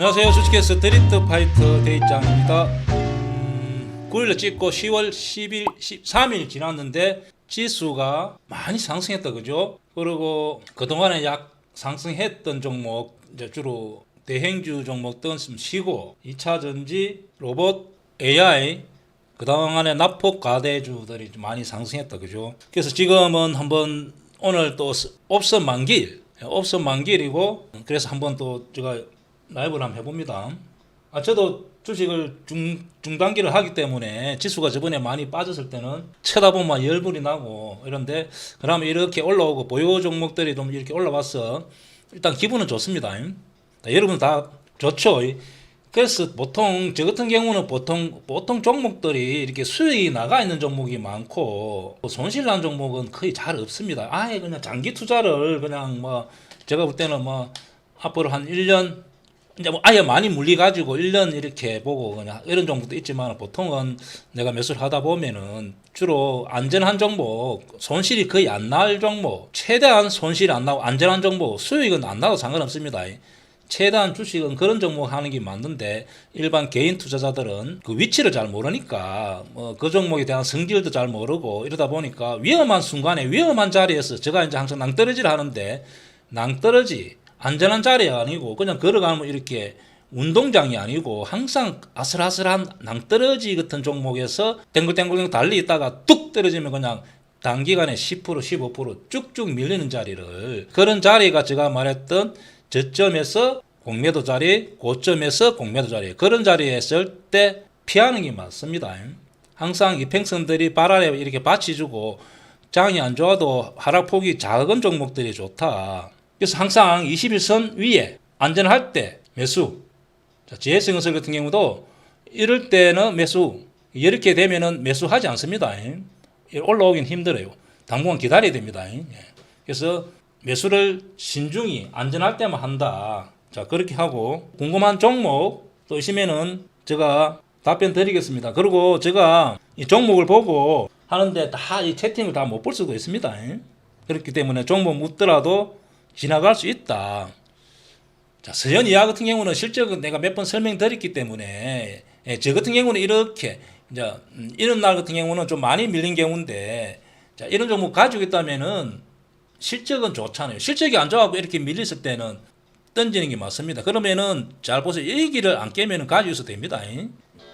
안녕하세요. 주식회사 드리프트 파이터 대입장입니다. 9일에 찍고 10월 10일, 13일 지났는데 지수가 많이 상승했다, 그죠? 그리고 그동안에 약 상승했던 종목, 이제 주로 대행주 종목들은 좀 쉬고 2차전지, 로봇, AI, 그동안에 납폭 가대주들이 좀 많이 상승했다, 그죠? 그래서 지금은 한번 오늘 또 옵션 만길이고, 그래서 한번 또 제가 라이브를 한번 해봅니다. 저도 주식을 중단기를 하기 때문에 지수가 저번에 많이 빠졌을 때는 쳐다보면 열불이 나고 이런데, 그러면 이렇게 올라오고 보유 종목들이 좀 이렇게 올라와서 일단 기분은 좋습니다. 여러분 다 좋죠. 그래서 보통 저 같은 경우는 보통 종목들이 이렇게 수익이 나가 있는 종목이 많고 손실 난 종목은 거의 잘 없습니다. 아예 그냥 장기 투자를 그냥 뭐 제가 볼 때는 뭐 앞으로 한 1년 이제 뭐 아예 많이 물려가지고 1년 이렇게 보고 그냥 이런 종목도 있지만, 보통은 내가 매수를 하다 보면은 주로 안전한 종목, 손실이 거의 안 날 종목, 최대한 손실이 안 나고 안전한 종목, 수익은 안 나도 상관없습니다. 최대한 주식은 그런 종목 하는 게 맞는데, 일반 개인 투자자들은 그 위치를 잘 모르니까 뭐 그 종목에 대한 성질도 잘 모르고 이러다 보니까 위험한 순간에 위험한 자리에서, 제가 이제 항상 낭떠러지를 하는데, 낭떠러지 안전한 자리가 아니고 그냥 걸어가면 이렇게 운동장이 아니고 항상 아슬아슬한 낭떠러지 같은 종목에서 땡글땡글 달리 있다가 뚝 떨어지면 그냥 단기간에 10% 15% 쭉쭉 밀리는 자리를, 그런 자리가 제가 말했던 저점에서 공매도 자리, 고점에서 공매도 자리, 그런 자리에 있을 때 피하는 게 맞습니다. 항상 이평선들이 발 아래 이렇게 받쳐주고 장이 안 좋아도 하락폭이 작은 종목들이 좋다. 그래서 항상 21선 위에 안전할 때 매수. GS건설 같은 경우도 이럴 때는 매수, 이렇게 되면은 매수하지 않습니다. 올라오긴 힘들어요. 당분간 기다려야 됩니다. 그래서 매수를 신중히 안전할 때만 한다. 자, 그렇게 하고 궁금한 종목 또 있으면은 제가 답변 드리겠습니다. 그리고 제가 이 종목을 보고 하는데 다 이 채팅을 다 못 볼 수도 있습니다. 그렇기 때문에 종목 묻더라도 지나갈 수 있다. 자, 서현이야 같은 경우는 실적은 내가 몇 번 설명드렸기 때문에, 저 같은 경우는 이렇게 이제 이런 날 같은 경우는 좀 많이 밀린 경우인데, 자, 이런 종목 가지고 있다면은 실적은 좋잖아요. 실적이 안 좋아하고 이렇게 밀렸을 때는 던지는 게 맞습니다. 그러면은 잘 보세요. 여기를 안 깨면은 가지고 있어도 됩니다.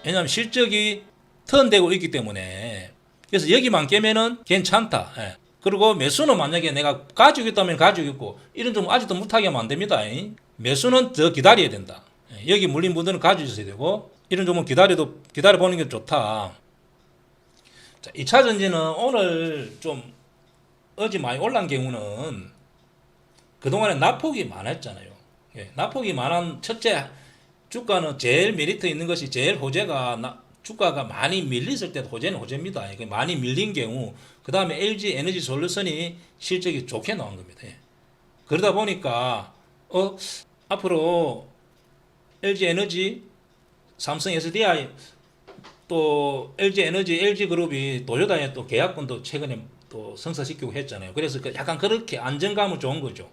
왜냐하면 실적이 턴되고 있기 때문에. 그래서 여기만 깨면은 괜찮다. 그리고 매수는 만약에 내가 가지고 있다면 가지고 있고, 이런 종 아직도 못하게 하면 안 됩니다. 매수는 더 기다려야 된다. 여기 물린 분들은 가지고 있어야 되고, 이런 종목 기다려보는 게 좋다. 자, 2차 전지는 오늘 좀 어제 많이 올라온 경우는 그동안에 낙폭이 많았잖아요. 낙폭이 많은 첫째, 주가는 제일 메리트 있는 것이, 제일 호재가 주가가 많이 밀렸을 때도 호재는 호재입니다. 많이 밀린 경우, 그 다음에 LG 에너지 솔루션이 실적이 좋게 나온 겁니다. 그러다 보니까 앞으로 LG 에너지, 삼성 SDI, 또 LG 에너지, LG 그룹이 도요다에 또 계약권도 최근에 또 성사시키고 했잖아요. 그래서 약간 그렇게 안정감은 좋은 거죠.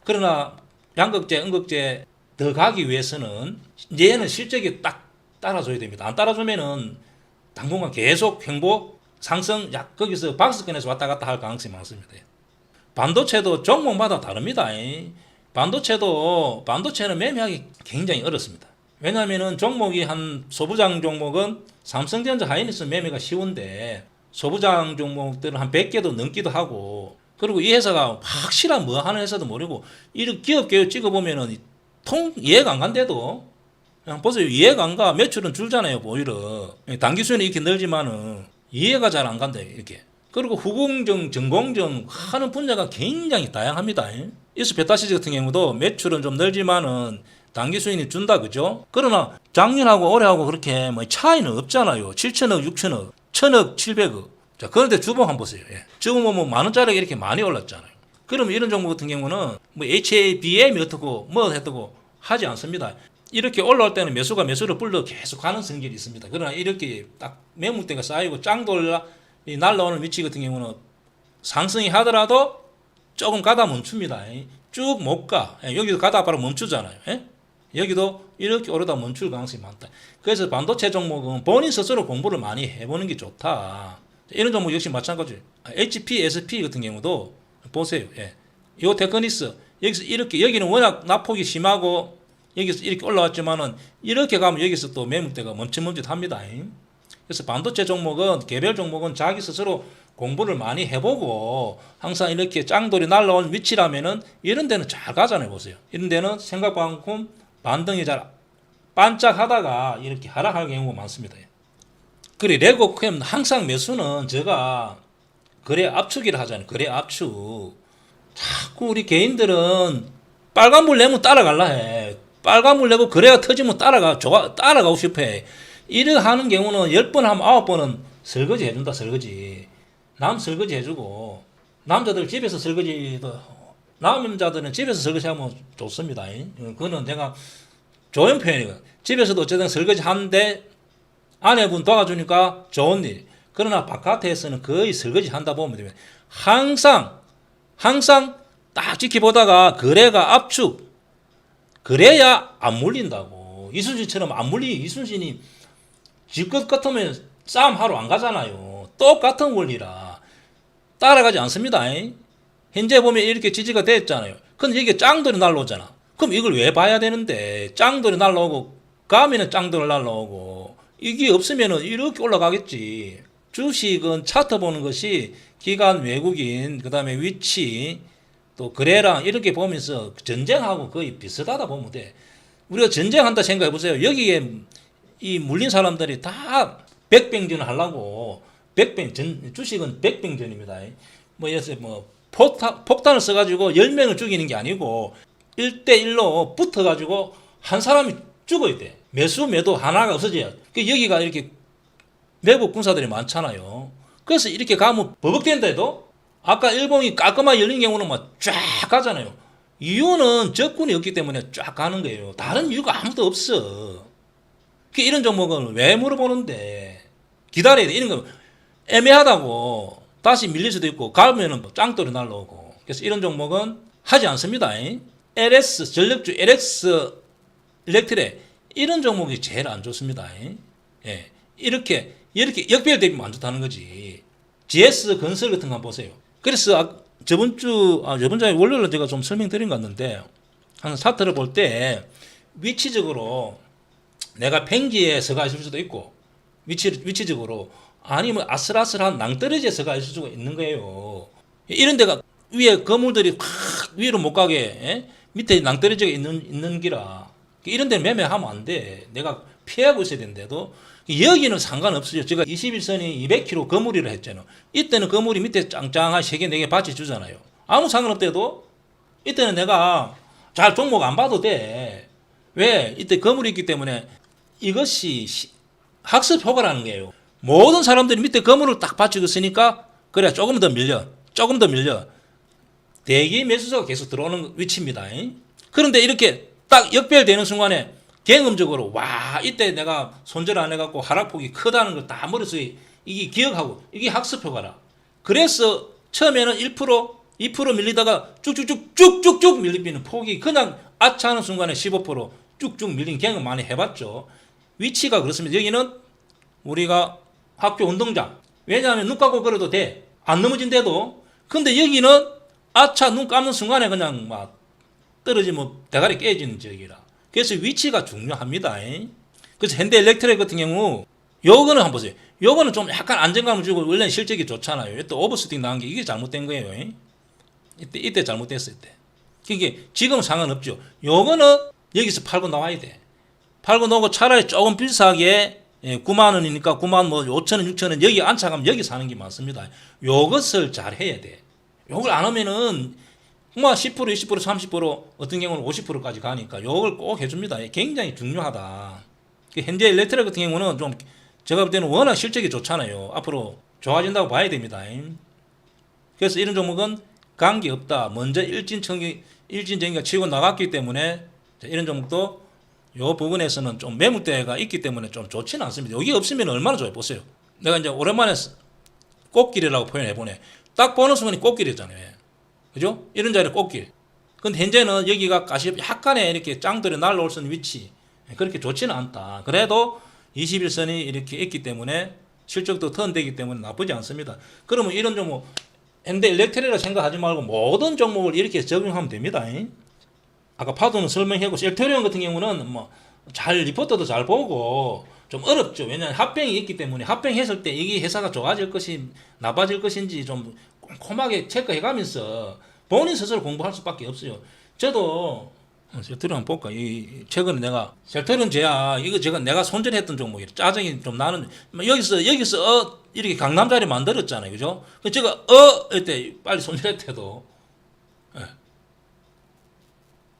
그러나 양극재, 음극재 더 가기 위해서는 얘는 실적이 딱 따라줘야 됩니다. 안 따라주면은 당분간 계속 횡보 상승, 거기서 박스권에서 왔다 갔다 할 가능성이 많습니다. 반도체도 종목마다 다릅니다. 반도체는 매매하기 굉장히 어렵습니다. 왜냐하면은 종목이 한 소부장 종목은 삼성전자, 하이닉스 매매가 쉬운데, 소부장 종목들은 한 100개도 넘기도 하고, 그리고 이 회사가 확실한 뭐 하는 회사도 모르고, 이런 기업 계획 찍어보면은 이해가 안 간대도, 그냥 보세요. 이해가 안 가. 매출은 줄잖아요, 오히려. 단기 수익은 이렇게 늘지만은 이해가 잘 안 간다, 이렇게. 그리고 후공정, 전공정 하는 분야가 굉장히 다양합니다. 이스 베타시즈 같은 경우도 매출은 좀 늘지만은 단기 수익이 준다, 그죠? 그러나 작년하고 올해하고 그렇게 뭐 차이는 없잖아요. 7천억, 6천억, 1천억, 700억. 자, 그런데 주봉 한번 보세요. 주봉 뭐 만 원짜리가 이렇게 많이 올랐잖아요. 그러면 이런 종목 같은 경우는 뭐 HABM이 어떻고 뭐 했다고 하지 않습니다. 이렇게 올라올 때는 매수를 불러 계속 가는 성질이 있습니다. 그러나 이렇게 딱 매물대가 쌓이고 날라오는 위치 같은 경우는 상승이 하더라도 조금 가다 멈춥니다. 쭉 못 가. 여기서 가다 바로 멈추잖아요. 여기도 이렇게 오르다 멈출 가능성이 많다. 그래서 반도체 종목은 본인 스스로 공부를 많이 해보는 게 좋다. 이런 종목 역시 마찬가지. HP, SP 같은 경우도 보세요. 예. 요 테크니스 여기서 이렇게 여기는 워낙 낙폭이 심하고 여기서 이렇게 올라왔지만은 이렇게 가면 여기서 또 매물대가 멈칫멈칫합니다. 그래서 반도체 종목은 개별 종목은 자기 스스로 공부를 많이 해보고 항상 이렇게 짱돌이 날라온 위치라면은 이런 데는 잘 가잖아요. 보세요. 이런 데는 생각만큼 반등이 잘 반짝하다가 이렇게 하락할 경우가 많습니다. 그래 레고캠 항상 매수는 제가 거래 압축이라 하잖아요. 거래 압축. 자꾸 우리 개인들은 빨간불 내면 따라갈라 해. 빨간불 내고 거래가 터지면 따라가고 싶어 해. 이래 하는 경우는 10번 하면 9번은 설거지 해준다. 설거지. 남 설거지 해주고 남자들 집에서 설거지도 남자들은 집에서 설거지하면 좋습니다. 그거는 내가 좋은 표현이거든. 집에서도 어쨌든 설거지 하는데 아내분 도와주니까 좋은 일. 그러나 바깥에서는 거의 설거지 한다 보면 되면 항상 딱 지켜보다가 거래가 압축. 그래야 안 물린다고. 이순신처럼 안 물리. 이순신이 지것 같으면 싸움하러 안 가잖아요. 똑같은 원리라 따라가지 않습니다. 현재 보면 이렇게 지지가 됐잖아요. 근데 이게 짱돌이 날라오잖아. 그럼 이걸 왜 봐야 되는데 짱돌이 날라오고 가면은 짱돌이 날라오고 이게 없으면은 이렇게 올라가겠지. 주식은 차트 보는 것이 기관 외국인 그다음에 위치 또 거래량 이렇게 보면서 전쟁하고 거의 비슷하다 보면 돼. 우리가 전쟁한다 생각해 보세요. 여기에 이 물린 사람들이 다 백병전을 하려고 주식은 백병전입니다. 뭐 예를 들어서 뭐 폭탄을 써가지고 10명을 죽이는 게 아니고 1대1로 붙어가지고 한 사람이 죽어야 돼. 매수 매도 하나가 없어져야. 여기가 이렇게 내부 군사들이 많잖아요. 그래서 이렇게 가면 버벅된다 아까 일본이 깔끔하게 열린 경우는 막 쫙 가잖아요. 이유는 적군이 없기 때문에 쫙 가는 거예요. 다른 이유가 아무도 없어. 이런 종목은 왜 물어보는데 기다려야 돼. 이런 거 애매하다고 다시 밀릴 수도 있고 가면은 짱돌이 날라오고. 그래서 이런 종목은 하지 않습니다. LS 전력주 LX 일렉트레 이런 종목이 제일 안 좋습니다. 예. 이렇게 역별 대비면 안 좋다는 거지. GS 건설 같은 거 한번 보세요. 그래서 저번 주에 월요일에 제가 좀 설명드린 것 같는데 항상 차트를 볼 때 위치적으로 내가 팽지에 서가 있을 수도 있고 위치적으로 아니면 아슬아슬한 낭떠러지에서가 있을 수가 있는 거예요. 이런 데가 위에 건물들이 확 위로 못 가게 밑에 낭떠러지가 있는 기라 이런 데는 매매하면 안 돼. 내가 피하고 있어야 되는데도 여기는 상관없어요. 제가 21선이 200km 거물이라 했잖아요. 이때는 거물이 밑에 짱짱한 3개 4개 받쳐 주잖아요. 아무 상관없대도 이때는 내가 잘 종목 안 봐도 돼. 왜? 이때 거물이 있기 때문에 이것이 학습 효과라는 거예요. 모든 사람들이 밑에 거물을 딱 받치고 있으니까 그래 조금 더 밀려. 대기 매수자가 계속 들어오는 위치입니다. 그런데 이렇게 딱 역별되는 순간에 경험적으로 와 이때 내가 손절 안 해갖고 하락폭이 크다는 걸 다 머릿속에 이게 기억하고 이게 학습 효과라. 그래서 처음에는 1% 2% 밀리다가 쭉쭉쭉 밀리는 폭이 그냥 아차하는 순간에 15% 쭉쭉 밀린 경험 많이 해봤죠. 위치가 그렇습니다. 여기는 우리가 학교 운동장. 왜냐하면 눈 감고 걸어도 돼. 안 넘어진대도. 근데 여기는 아차 눈 감는 순간에 그냥 막 떨어지면 대가리 깨지는 지역이라. 그래서 위치가 중요합니다. 그래서 현대일렉트릭 같은 경우 요거는 한번 보세요. 요거는 좀 약간 안정감을 주고 원래는 실적이 좋잖아요. 또 오버슈팅 나온 게 이게 잘못된 거예요. 이때 잘못됐을 때. 이게 지금은 상관없죠. 요거는 여기서 팔고 나와야 돼. 팔고 나오고 차라리 조금 비싸게 9만 원이니까 9만 뭐 5천 원, 6천 원 여기 안착하면 여기 사는 게 많습니다. 요것을 잘 해야 돼. 요걸 안 하면은 뭐 10%, 20%, 30% 어떤 경우는 50%까지 가니까 요걸 꼭 해줍니다. 굉장히 중요하다. 현재 일렉트릭 같은 경우는 좀 제가 볼 때는 워낙 실적이 좋잖아요. 앞으로 좋아진다고 봐야 됩니다. 그래서 이런 종목은 관계없다. 먼저 일진전기가 치고 나갔기 때문에 이런 종목도 요 부분에서는 좀 매물대가 있기 때문에 좀 좋지는 않습니다. 여기 없으면 얼마나 좋아요. 보세요. 내가 이제 오랜만에 꽃길이라고 표현해보네. 딱 보는 순간이 꽃길이잖아요. 그죠? 이런 자리에 꽃길. 근데 현재는 여기가 약간의 이렇게 짱돌이 날라올 수 있는 위치, 그렇게 좋지는 않다. 그래도 21선이 이렇게 있기 때문에 실적도 턴되기 때문에 나쁘지 않습니다. 그러면 이런 종목, 현대 일렉트릭이라 생각하지 말고 모든 종목을 이렇게 적용하면 됩니다. 아까 파도는 설명했고, 셀트리온 같은 경우는 뭐 잘 리포터도 잘 보고 좀 어렵죠. 왜냐하면 합병이 있기 때문에 합병했을 때 이게 회사가 좋아질 것이 나빠질 것인지 좀 꼼꼼하게 체크해가면서 본인 스스로 공부할 수밖에 없어요. 저도 셀트리온 한번 볼까? 이 최근에 내가 셀트리온 제야 이거 제가 내가 손절했던 종목이 짜증이 좀 나는, 여기서 이렇게 강남자리 만들었잖아요, 그죠? 제가 이때 빨리 손절했대도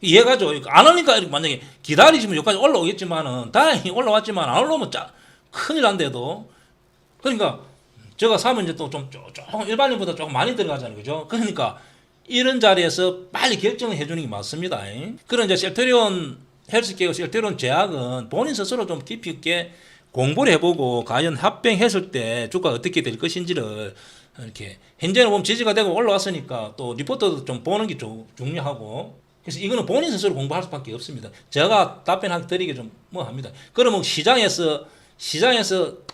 이해가죠? 안 하니까 만약에 기다리시면 여기까지 올라오겠지만은 다행히 올라왔지만 안 올라오면 큰일 난데도. 그러니까 제가 사면 이제 또 좀 일반인보다 조금 많이 들어가잖아요, 그죠? 그러니까 이런 자리에서 빨리 결정을 해주는 게 맞습니다. 그런 이제 셀트리온 헬스케어, 셀트리온 제약은 본인 스스로 좀 깊이 있게 공부를 해보고 과연 합병했을 때 주가가 어떻게 될 것인지를 이렇게 현재는 보면 지지가 되고 올라왔으니까 또 리포터도 좀 보는 게 중요하고. 그래서 이거는 본인 스스로 공부할 수밖에 없습니다. 제가 답변하기 드리기 좀 뭐 합니다. 그러면 시장에서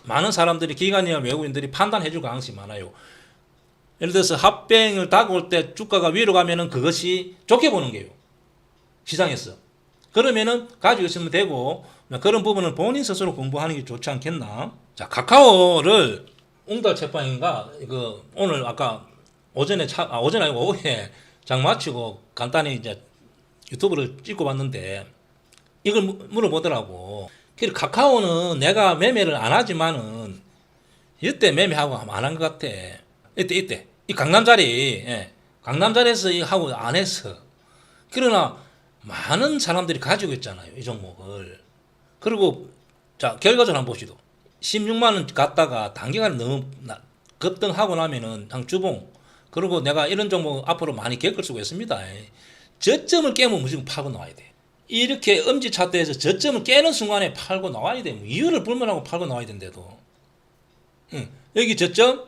많은 사람들이 기관이나 외국인들이 판단해 줄 가능성이 많아요. 예를 들어서 합병을 다가올 때 주가가 위로 가면은 그것이 좋게 보는 게요. 시장에서. 그러면은 가지고 있으면 되고, 그런 부분은 본인 스스로 공부하는 게 좋지 않겠나. 자, 카카오를 웅달 채빵인가 이거 오늘 아까 오전에 오전 아니고 오후에 장 마치고 간단히 이제 유튜브를 찍고 봤는데 이걸 물어보더라고. 그래서 카카오는 내가 매매를 안 하지만은 이때 매매하고 안 한 것 같아. 이때 이 강남자리, 강남자리에서 하고 안 했어. 그러나 많은 사람들이 가지고 있잖아요, 이 종목을. 그리고 자, 결과적으로 한번 봅시다. 16만 원 갔다가 단기간에 너무 급등하고 나면은 한 주봉. 그리고 내가 이런 종목 앞으로 많이 겪을 수가 있습니다. 저점을 깨면 무조건 팔고 나와야 돼. 이렇게 엄지 차트에서 저점을 깨는 순간에 팔고 나와야 돼. 뭐 이유를 불문하고 팔고 나와야 된대도. 여기 저점,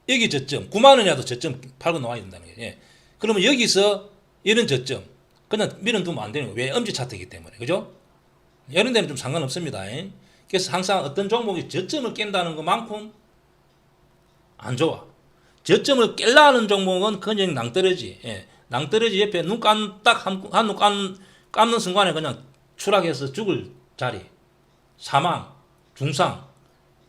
여기 저점, 9만 원이라도 저점 팔고 나와야 된다는 거예요. 예. 그러면 여기서 이런 저점 그냥 밀어두면 안 되는 거예요. 왜? 엄지 차트이기 때문에. 그죠? 이런 데는 좀 상관없습니다. 그래서 항상 어떤 종목이 저점을 깬다는 것만큼 안 좋아. 저점을 깰라 하는 종목은 그냥 낭떠러지. 낭떠러지 옆에 눈 한눈 감는 순간에 그냥 추락해서 죽을 자리. 사망, 중상.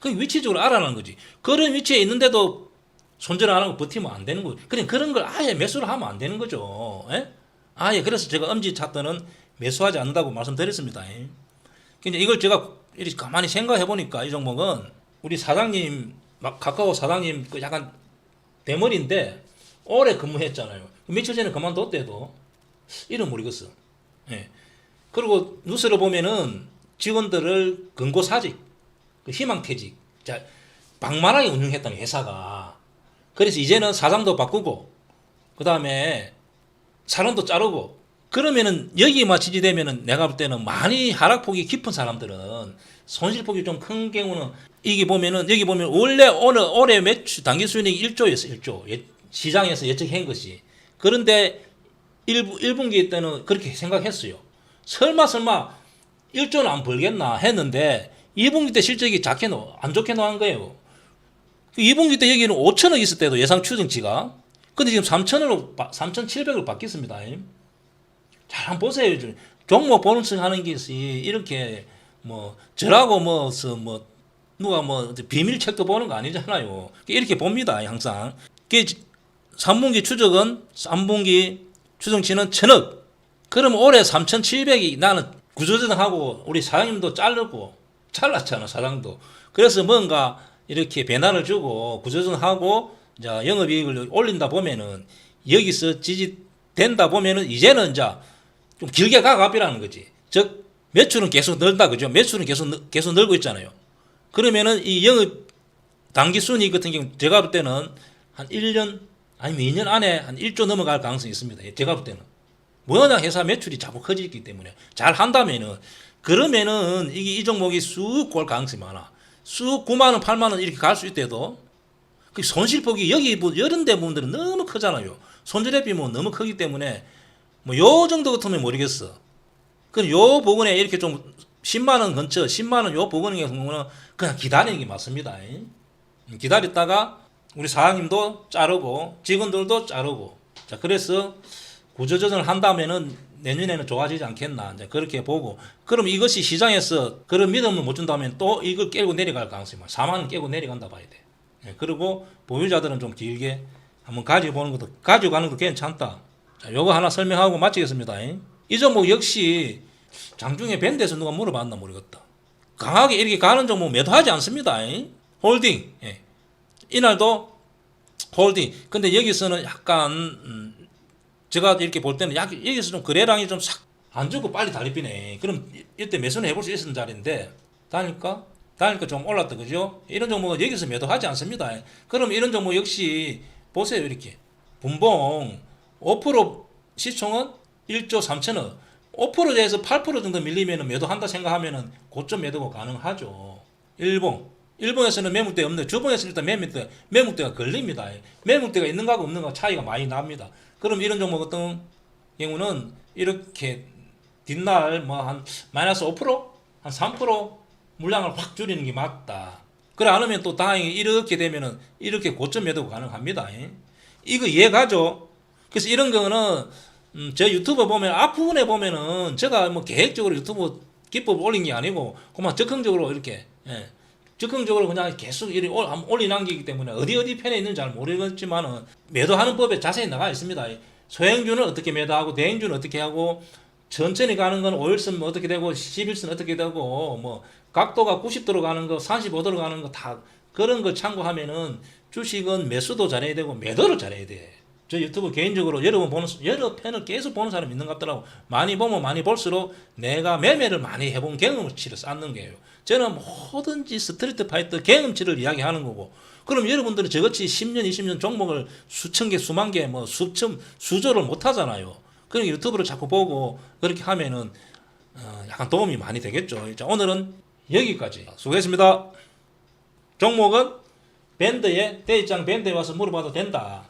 그 위치적으로 알아라는 거지. 그런 위치에 있는데도 손절 안 하고 버티면 안 되는 거예요. 그냥 그런 걸 아예 매수를 하면 안 되는 거죠. 아예 그래서 제가 엄지 차트는 매수하지 않는다고 말씀드렸습니다. 근데 이걸 제가 이렇게 가만히 생각해 보니까 이 종목은 우리 사장님, 카카오 사장님 그 약간 대머리인데 오래 근무했잖아요. 며칠 전에 그만뒀대도 이름 모르겠어. 그리고 뉴스를 보면은 직원들을 근고사직, 희망퇴직, 자, 방만하게 운영했다는 회사가. 그래서 이제는 사장도 바꾸고, 그 다음에 사람도 자르고, 그러면은 여기에만 지지되면은 내가 볼 때는 많이 하락폭이 깊은 사람들은 손실폭이 좀 큰 경우는 이게 보면은 여기 보면 원래 올해 매출 단기 수익이 1조였어, 1조. 시장에서 예측한 것이. 그런데 1분기 때는 그렇게 생각했어요. 설마 1조는 안 벌겠나 했는데 2분기 때 실적이 안 좋게 나온 거예요. 2분기 때 여기는 5천억 있을 때도 예상 추정치가. 근데 지금 3,700을 바뀌었습니다. 잘 한번 보세요. 종목 보너스 하는 것이 이렇게 뭐 저라고 누가 비밀책도 보는 거 아니잖아요. 이렇게 봅니다. 항상. 3분기 추적은 3분기 추정치는 1,000억. 그러면 올해 3,700이 나는 구조조정하고 우리 사장님도 잘랐잖아, 사장도. 그래서 뭔가 이렇게 배난을 주고 구조조정하고 이제 영업이익을 올린다 보면은 여기서 지지된다 보면은 이제는 이제 좀 길게 가갑이라는 거지. 즉 매출은 계속 늘다, 그죠? 매출은 계속 늘고 있잖아요. 그러면은 이 영업 단기 순이익 같은 경우 제가 볼 때는 한 1년 아니면 2년 안에 한 1조 넘어갈 가능성이 있습니다. 제가 볼 때는. 워낙 회사 매출이 자꾸 커지기 때문에 잘 한다면은 그러면은 이 종목이 쑥 올 가능성이 많아. 쑥 9만 원, 8만 원 이렇게 갈 수 있대도. 그 손실폭이 여기 뭐 이런 데 부분들은 너무 크잖아요. 손절에 비하면 너무 크기 때문에 뭐 요 정도 같으면 모르겠어. 그럼 요 부분에 이렇게 좀 10만 원 근처, 10만 원 요 부분의 경우는 그냥 기다리는 게 맞습니다. 기다렸다가 우리 사장님도 자르고 직원들도 자르고, 자 그래서 구조조정을 한다면은 내년에는 좋아지지 않겠나 이제 그렇게 보고, 그럼 이것이 시장에서 그런 믿음을 못 준다면 또 이걸 깨고 내려갈 가능성이 많아. 4만 원 깨고 내려간다 봐야 돼. 그리고 보유자들은 좀 길게 한번 가지고 가는 것도 괜찮다. 자, 요거 하나 설명하고 마치겠습니다. 이 종목 역시 장중에 밴드에서 누가 물어봤나 모르겠다. 강하게 이렇게 가는 종목 매도하지 않습니다. 홀딩. 이날도 홀딩. 근데 여기서는 약간 제가 이렇게 볼 때는 여기서 좀 거래량이 좀 싹 안 주고 빨리 달리비네. 그럼 이때 매수는 해볼 수 있었던 자리인데 다니까 좀 올랐다, 그죠? 이런 종목은 여기서 매도하지 않습니다. 그럼 이런 종목 역시 보세요. 이렇게 분봉 5% 시총은 1조 3천억, 5%에서 8% 정도 밀리면 매도한다 생각하면은 고점 매도가 가능하죠. 일봉에서는 매물대 없는데 주봉에서 일단 매물대가 걸립니다. 매물대가 있는 거하고 없는 거하고 차이가 많이 납니다. 그럼 이런 종목 같은 경우는 이렇게 뒷날 뭐 한 마이너스 5%? 한 3% 물량을 확 줄이는 게 맞다. 그래 않으면 또 다행히 이렇게 되면은 이렇게 고점 매도가 가능합니다. 이거 이해가죠? 그래서 이런 거는 제 유튜브 보면 앞부분에 보면은 제가 뭐 계획적으로 유튜브 기법 올린 게 아니고 그만 적극적으로 이렇게 적극적으로 그냥 계속 이렇게 올리 남기기 때문에 어디 편에 있는지 잘 모르겠지만은 매도하는 법에 자세히 나가 있습니다. 소행주는 어떻게 매도하고 대행주는 어떻게 하고 천천히 가는 건 5일선 어떻게 되고 11선 어떻게 되고 뭐 각도가 90도로 가는 거 45도로 가는 거 다 그런 걸 참고하면은 주식은 매수도 잘해야 되고 매도를 잘해야 돼. 저 유튜브 개인적으로 여러 편을 계속 보는 사람이 있는 것 같더라고. 많이 보면 많이 볼수록 내가 매매를 많이 해본 경험치를 쌓는 거예요. 저는 뭐든지 스트리트 파이터 경험치를 이야기하는 거고, 그럼 여러분들은 저같이 10년 20년 종목을 수천 개 수만 개 뭐 수조를 못 하잖아요. 그러니까 유튜브를 자꾸 보고 그렇게 하면은 약간 도움이 많이 되겠죠. 자, 오늘은 여기까지 수고했습니다. 종목은 밴드에 대입장 밴드에 와서 물어봐도 된다.